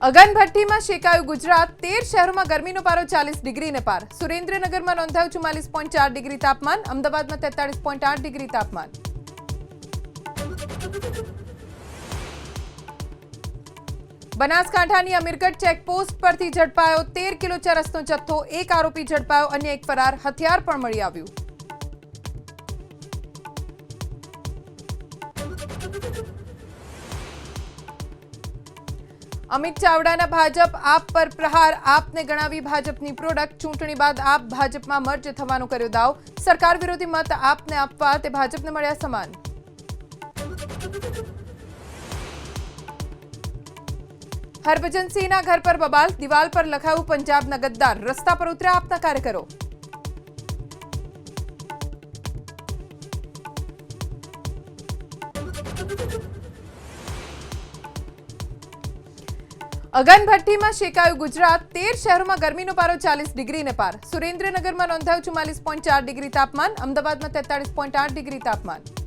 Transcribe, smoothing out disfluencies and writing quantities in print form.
અગનભઠ્ઠીમાં શેકાયું ગુજરાત। 13 શહેરોમાં ગરમીનો પારો 40 ડિગ્રીને પાર। સુરેન્દ્રનગરમાં નોંધાયું 44.4 ડિગ્રી તાપમાન। અમદાવાદમાં 43.8 ડિગ્રી તાપમાન। બનાસકાંઠાની અમીરગઢ ચેકપોસ્ટ પરથી ઝડપાયો 13 કિલો ચરસનો જથ્થો। એક આરોપી ઝડપાયો, અન્ય એક ફરાર। હથિયાર પણ મળી આવ્યું। અમિત ચાવડાના ભાજપ આપ પર પ્રહાર। આપને ગણાવી ભાજપની પ્રોડક્ટ। ચૂંટણી બાદ આપ ભાજપમાં મર્જ થવાનો કર્યો દાવ। સરકાર વિરોધી મત આપને આપવા તે ભાજપને મળ્યા સમાન। હરભજનસિંહના ઘર પર બબાલ। દિવાલ પર લખાયું પંજાબના ગદ્દાર। રસ્તા પર ઉતર્યા આપના કાર્યકરો। અગનભઠ્ઠીમાં શેકાયું ગુજરાત। 13 શહેરોમાં ગરમીનો પારો 40 ડિગ્રીને પાર। સુરેન્દ્રનગરમાં નોંધાયું 44.4 ડિગ્રી તાપમાન। અમદાવાદમાં 43.8 ડિગ્રી તાપમાન।